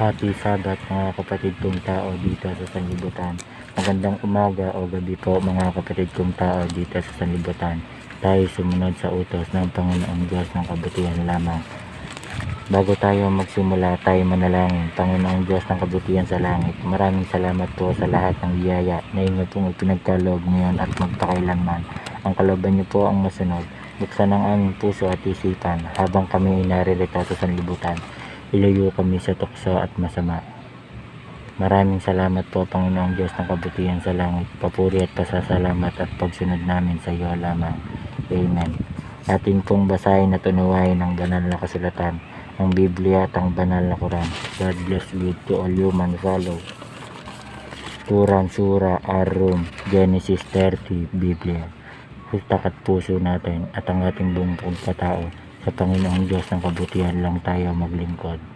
Happy Sabat mga kapatid kong tao dito sa sanlibutan. Magandang umaga o gabi po mga kapatid kong tao dito sa sanlibutan. Tayo sumunod sa utos ng Panginoong Diyos ng kabutihan lamang. Bago tayo magsimula, tayo manalangin. Panginoong Diyos ng kabutihan sa langit, maraming salamat po sa lahat ng biyaya na inyo pong ipinagkaloob ngayon at magpakailanman. Ang kalooban niyo po ang masunod. Buksan ang aming puso at isipan habang kami ay naririto sa sanlibutan. Ilayo kami sa tukso at masama. Maraming salamat po Panginoong Diyos ng kabutihan sa langit. Papuri at pasasalamat at pagsunod namin sa iyo lamang. Amen. Atin pong basahin at unawain ang banal na kasulatan, ang Biblia at ang banal na Quran. God bless you to all human follow. Quran, Surah, Ar-Rum, Genesis 30, Biblia. Utak at puso natin at ang ating buong pagkatao. Sa Panginoong Diyos ng kabutihan lang tayo maglingkod.